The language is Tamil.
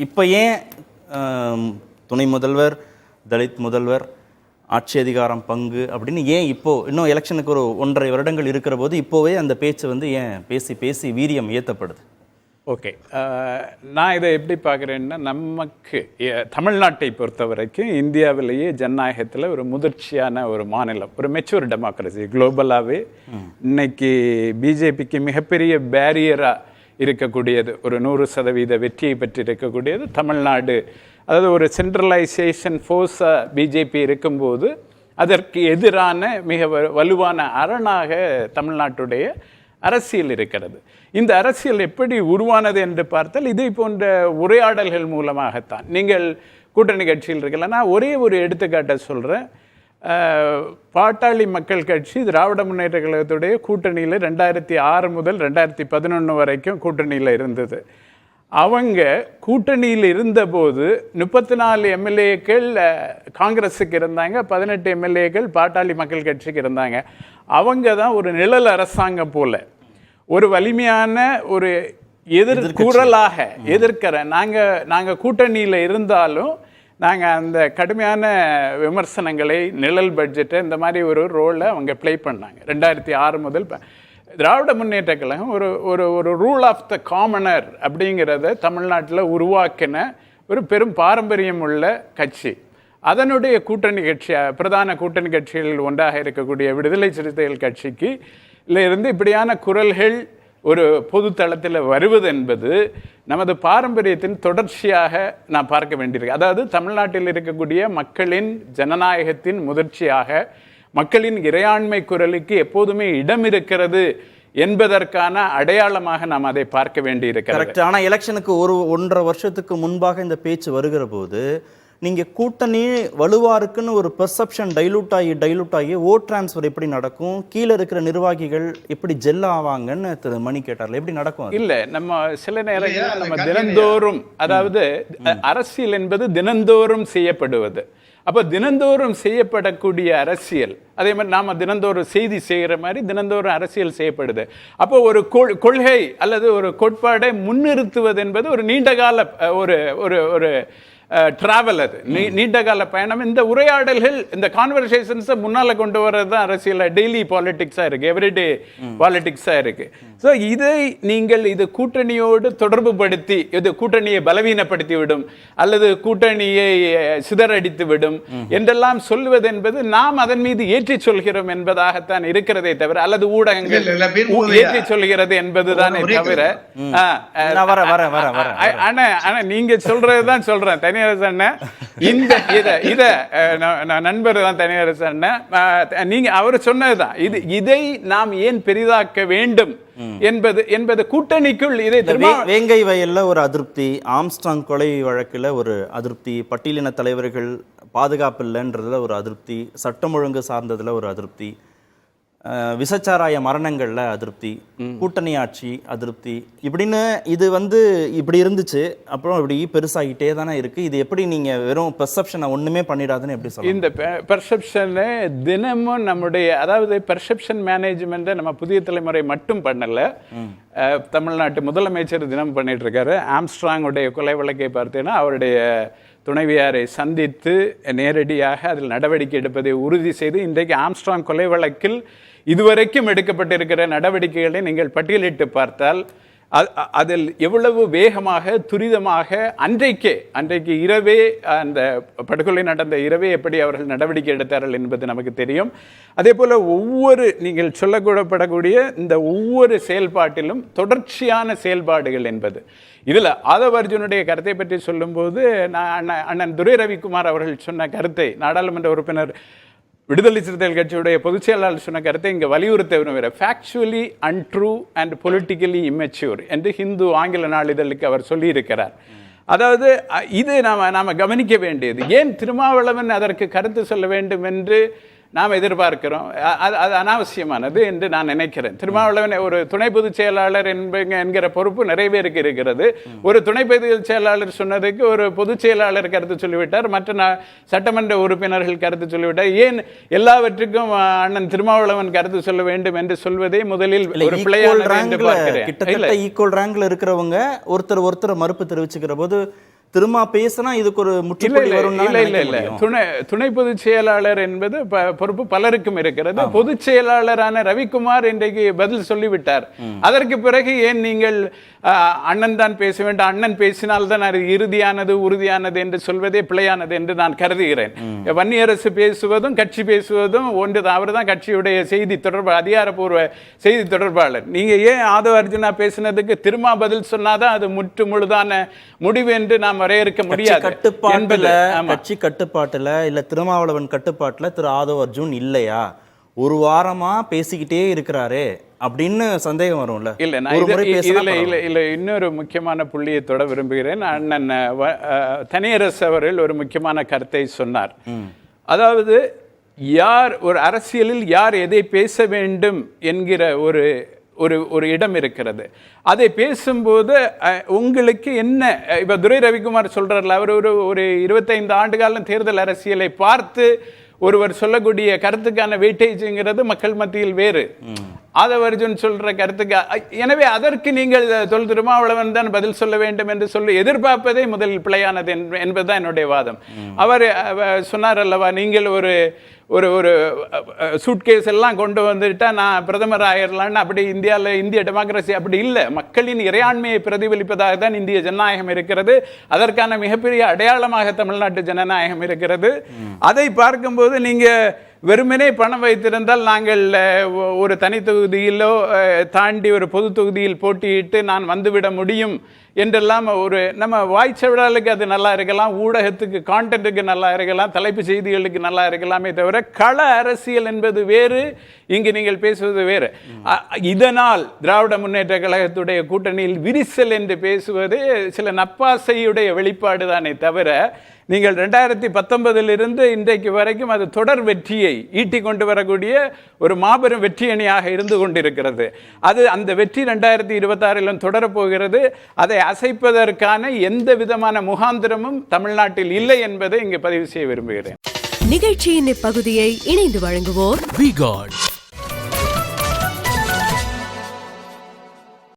இப்போ ஏன் துணை முதல்வர், தலித் முதல்வர், ஆட்சி அதிகாரம் பங்கு அப்படின்னு ஏன் இப்போது இன்னும் எலெக்ஷனுக்கு ஒரு 1.5 வருடங்கள் இருக்கிற போது இப்போவே அந்த பேச்சு வந்து ஏன் பேசி பேசி வீரியம் ஏற்றப்படுது? ஓகே, நான் இதை எப்படி பார்க்குறேன்னா, நமக்கு தமிழ்நாட்டை பொறுத்த வரைக்கும் இந்தியாவிலேயே ஜனநாயகத்தில் ஒரு முதிர்ச்சியான ஒரு மாநிலம், ஒரு மெச்சூர் டெமோக்ரஸி. குளோபலாகவே இன்னைக்கு பிஜேபிக்கு மிகப்பெரிய பேரியராக இருக்கக்கூடியது, ஒரு 100% வெற்றியை பெற்று இருக்கக்கூடியது தமிழ்நாடு. அதாவது ஒரு சென்ட்ரலைசேஷன் ஃபோர்ஸாக பிஜேபி இருக்கும்போது அதற்கு எதிரான மிக வலுவான அரணாக தமிழ்நாட்டுடைய அரசியல் இருக்கிறது. இந்த அரசியல் எப்படி உருவானது என்று பார்த்தால் இதை போன்ற உரையாடல்கள் மூலமாகத்தான். நீங்கள் கூட்டணி கட்சியில் இருக்கல, நான் ஒரே ஒரு எடுத்துக்காட்டை சொல்கிறேன். பாட்டாளி மக்கள் கட்சி திராவிட முன்னேற்ற கழகத்துடைய கூட்டணியில் 2006 முதல் 2011 வரைக்கும் கூட்டணியில் இருந்தது. அவங்க கூட்டணியில் இருந்தபோது 34 எம்எல்ஏக்கள் காங்கிரஸுக்கு இருந்தாங்க, 18 எம்எல்ஏக்கள் பாட்டாளி மக்கள் கட்சிக்கு இருந்தாங்க. அவங்க தான் ஒரு நிழல் அரசாங்கம் போல ஒரு வலிமையான ஒரு எதிர்குரலாக எதிர்க்கிற, நாங்கள் கூட்டணியில் இருந்தாலும் நாங்கள் அந்த கடுமையான விமர்சனங்களை, நிழல் பட்ஜெட்டை, இந்த மாதிரி ஒரு ரோலை அவங்க ப்ளே பண்ணாங்க. 2006 முதல் திராவிட முன்னேற்ற கழகம் ஒரு ஒரு ஒரு ரூல் ஆஃப் த காமனர் அப்படிங்கிறத தமிழ்நாட்டில் உருவாக்கின ஒரு பெரும் பாரம்பரியம் உள்ள கட்சி. அதனுடைய கூட்டணி கட்சியாக, பிரதான கூட்டணி கட்சிகளில் ஒன்றாக இருக்கக்கூடிய விடுதலை சிறுத்தைகள் கட்சிக்கு இருந்து இப்படியான குரல்கள் ஒரு பொது தளத்தில் வருவது என்பது நமது பாரம்பரியத்தின் தொடர்ச்சியாக நான் பார்க்க வேண்டியிருக்கு. அதாவது தமிழ்நாட்டில் இருக்கக்கூடிய மக்களின் ஜனநாயகத்தின் முதிர்ச்சியாக, மக்களின் இறையாண்மை குரலுக்கு எப்போதுமே இடம் இருக்கிறது என்பதற்கான அடையாளமாக நாம் அதை பார்க்க வேண்டியிருக்கிறது. ஆனால் எலெக்ஷனுக்கு 1.5 வருஷத்துக்கு முன்பாக இந்த பேச்சு வருகிற போது நீங்கள் கூட்டணி வலுவாக இருக்குன்னு ஒரு பெர்செப்ஷன் டைலூட் ஆகி ஓட் டிரான்ஸ்ஃபர் எப்படி நடக்கும், கீழே இருக்கிற நிர்வாகிகள் எப்படி ஜெல் ஆவாங்கன்னு திரு மணி கேட்டார்ல, எப்படி நடக்கும்? இல்லை, நம்ம சில நேரங்களில் நம்ம தினந்தோறும், அதாவது அரசியல் என்பது தினந்தோறும் செய்யப்படுவது. அப்போ தினந்தோறும் செய்யப்படக்கூடிய அரசியல், அதே மாதிரி நாம் தினந்தோறும் செய்தி செய்கிற மாதிரி தினந்தோறும் அரசியல் செய்யப்படுது. அப்போ ஒரு கொள்கை அல்லது ஒரு கோட்பாடை முன்னிறுத்துவது என்பது ஒரு நீண்டகால ஒரு ஒரு ஒரு டிராவல், அது நீண்டகால பயணம். இந்த உரையாடல்கள், இந்த கான்வர்சேஷன்ஸை முன்னால் கொண்டு வர்றது தான் அரசியல் டெய்லி பாலிடிக்ஸாக இருக்குது, எவ்ரிடே பாலிடிக்ஸாக இருக்குது. ஸோ இதை நீங்கள் இது கூட்டணியோடு தொடர்பு படுத்தி, இது கூட்டணியை பலவீனப்படுத்தி விடும் அல்லது கூட்டணியை சிதறடித்து விடும் என்றெல்லாம் சொல்வது என்பது நாம் அதன் மீது ஏற்றி சொல்கிறோம் என்பதாகத்தான் இருக்கிறதே தவிர, அல்லது ஊடகங்கள் ஏற்றி சொல்கிறது என்பதுதானே தவிர. ஆனா நீங்க சொல்றதுதான் சொல்றேன் தனியரசு அண்ணன், இந்த இத நண்பர் தான் தனியரசு அண்ணன், நீங்க அவர் சொன்னதுதான். இதை நாம் ஏன் பெரிதாக்க வேண்டும் என்பது கூட்டணிக்குள் இதை வேங்கை வயல்ல ஒரு அதிருப்தி, ஆம்ஸ்ட்ராங் கொலை வழக்குல ஒரு அதிருப்தி, பட்டியலின தலைவர்கள் பாதுகாப்பு இல்லைன்றதுல ஒரு அதிருப்தி, சட்டம் ஒழுங்கு சார்ந்ததுல ஒரு அதிருப்தி, விசச்சாராய மரணங்கள்ல அதிருப்தி, கூட்டணி ஆட்சி அதிருப்தி, இப்படின்னு இது வந்து இப்படி இருந்துச்சு. அப்புறம் இப்படி பெருசாகிட்டே தானே இருக்கு. இது எப்படி நீங்க வெறும் பெர்செப்ஷனை ஒண்ணுமே பண்ணிடாதுன்னு எப்படி சொல்லுங்க? இந்த பெர்செப்ஷனை தினமும் நம்முடைய, அதாவது பெர்செப்ஷன் மேனேஜ்மெண்ட்டை நம்ம புதிய தலைமுறை மட்டும் பண்ணல, தமிழ்நாட்டு முதலமைச்சர் தினம் பண்ணிட்டு இருக்காரு. ஆம்ஸ்ட்ராங்குடைய கொலை வழக்கை பார்த்தீங்கன்னா அவருடைய துணைவியாரை சந்தித்து நேரடியாக அதில் நடவடிக்கை எடுப்பதை உறுதி செய்து, இன்றைக்கு ஆம்ஸ்ட்ராங் கொலை வழக்கில் இதுவரைக்கும் எடுக்கப்பட்டிருக்கிற நடவடிக்கைகளை நீங்கள் பட்டியலிட்டு பார்த்தால் அதில் எவ்வளவு வேகமாக, துரிதமாக அன்றைக்கு இரவே, அந்த படுகொலை நடந்த இரவே எப்படி அவர்கள் நடவடிக்கை எடுத்தார்கள் என்பது நமக்கு தெரியும். அதே போல் நீங்கள் சொல்லக்கூடப்படக்கூடிய இந்த ஒவ்வொரு செயல்பாட்டிலும் தொடர்ச்சியான செயல்பாடுகள் என்பது. இதில் ஆதவ அர்ஜுனுடைய கருத்தை பற்றி சொல்லும்போது, அண்ணன் துரை ரவிக்குமார் அவர்கள் சொன்ன கருத்தை, நாடாளுமன்ற உறுப்பினர் விடுதலை சிறுத்தைகள் கட்சியுடைய பொதுச் செயலாளர் சொன்ன கருத்தை இங்கே வலியுறுத்த விரும்புகிறார். Factually untrue and politically immature என்று ஹிந்து ஆங்கில நாளிதழுக்கு அவர் சொல்லியிருக்கிறார். அதாவது இது நாம் கவனிக்க வேண்டியது. ஏன் திருமாவளவன் அதற்கு கருத்து சொல்ல வேண்டும் என்று நாம் எதிர்பார்க்கிறோம்? அது அனாவசியமானது என்று நான் நினைக்கிறேன். திருமாவளவன் ஒரு துணை பொதுச் செயலாளர் என்கிற பொறுப்பு நிறைய பேருக்கு இருக்கிறது. ஒரு துணை பொதுச் செயலாளர் சொன்னதுக்கு ஒரு பொதுச் செயலாளர் கருத்து சொல்லிவிட்டார், மற்ற சட்டமன்ற உறுப்பினர்கள் கருத்து சொல்லிவிட்டார். ஏன் எல்லாவற்றுக்கும் அண்ணன் திருமாவளவன் கருத்து சொல்ல வேண்டும் என்று சொல்வதே முதலில் ஒரு பிள்ளையான கிட்டத்தட்ட ஈக்குவல் ரேங்க்ல இருக்கிறவங்க ஒருத்தர் மறுப்பு தெரிவிச்சுக்கிற போது திரும்ப பேசினா இதுக்கு ஒரு முற்றுப்புள்ளி வரும். இல்ல துணை பொதுச் செயலாளர் என்பது பொறுப்பு பலருக்கும் இருக்கிறது. பொதுச் செயலாளரான ரவிக்குமார் இன்றைக்கு பதில் சொல்லிவிட்டார். அதற்கு பிறகு ஏன் நீங்கள் அண்ணன் தான் பேச வேண்டும், அண்ணன் பேசினால்தான் அது இறுதியானது உறுதியானது என்று சொல்வதே பிழையானது என்று நான் கருதுகிறேன். வன்னியரசு பேசுவதும் கட்சி பேசுவதும் ஒன்று. அவர் தான் கட்சியுடைய செய்தி தொடர்பு அதிகாரப்பூர்வ செய்தி தொடர்பாளர். நீங்க ஏன் ஆதவ அர்ஜுனா பேசினதுக்கு திரும்ப பதில் சொன்னாதான் அது முற்று முழுதான முடிவு என்று நாம் வரையறுக்க முடியாது. கட்சி கட்டுப்பாட்டுல இல்ல திருமாவளவன் கட்டுப்பாட்டுல திரு ஆதவ அர்ஜுன் இல்லையா? ஒரு வாரமா பேசிக்கிட்டே இருக்கிறாரே அப்படின்னு சந்தேகம் வரும்ல. இல்ல நான் இல்ல இன்னொரு முக்கியமான புள்ளியை தொட விரும்புகிறேன். அண்ணன் தனியரசு அவர்கள் ஒரு முக்கியமான கருத்தை சொன்னார். அதாவது யார் ஒரு அரசியலில் யார் எதை பேச வேண்டும் என்கிற ஒரு இடம் இருக்கிறது. அதை பேசும்போது உங்களுக்கு என்ன, இப்ப துரை ரவிக்குமார் சொல்றாருல, அவர் ஒரு 25 ஆண்டு காலம் தேர்தல் அரசியலை பார்த்து ஒருவர் சொல்லக்கூடிய கருத்துக்கான வெயிட்டேஜ்ங்கிறது மக்கள் மத்தியில் வேறு. ஆதவ அர்ஜுன் சொல்ற கருத்துக்கு, எனவே அதற்கு நீங்கள் தொல் திருமாவளவன் தான் பதில் சொல்ல வேண்டும் என்று சொல்லி எதிர்பார்ப்பதே முதல் பிழையானது என்பதுதான் என்னுடைய வாதம். அவர் சொன்னார் அல்லவா, நீங்கள் ஒரு சூட்கேஸ் எல்லாம் கொண்டு வந்துட்டா நான் பிரதமர் ஆயிரலான்னு. அப்படி இந்திய டெமோக்ரஸி அப்படி இல்லை. மக்களின் இறையாண்மையை பிரதிபலிப்பதாக தான் இந்திய ஜனநாயகம் இருக்கிறது. அதற்கான மிகப்பெரிய அடையாளமாக தமிழ்நாட்டு ஜனநாயகம் இருக்கிறது. அதை பார்க்கும்போது நீங்க வெறுமனே பணம் வைத்திருந்தால் நாங்கள் ஒரு தனி தொகுதியிலோ தாண்டி ஒரு பொது தொகுதியில் போட்டியிட்டு நான் வந்துவிட முடியும் என்றெல்லாம் நம்ம வாய்ச்சவிடாலுக்கு அது நல்லா இருக்கலாம், ஊடகத்துக்கு கான்டென்ட்டுக்கு நல்லா இருக்கலாம், தலைப்பு செய்திகளுக்கு நல்லா இருக்கலாமே தவிர கள அரசியல் என்பது வேறு, இங்கு நீங்கள் பேசுவது வேறு. இதனால் திராவிட முன்னேற்ற கழகத்துடைய கூட்டணியில் விரிசல் என்று பேசுவது சில நப்பாசையுடைய வெளிப்பாடு தானே தவிர, நீங்கள் 2019 இன்றைக்கு வரைக்கும் அது தொடர் வெற்றியை ஈட்டி கொண்டு வரக்கூடிய ஒரு மாபெரும் வெற்றி அணியாக இருந்து கொண்டிருக்கிறது. அந்த வெற்றி 2026 தொடரப்போகிறது. அதை அசைப்பதற்கான எந்த விதமான முகாந்திரமும் தமிழ்நாட்டில் இல்லை என்பதை இங்கு பதிவு செய்ய விரும்புகிறேன். நிகழ்ச்சியின் இப்பகுதியை இணைந்து வழங்குவோர் V-Guard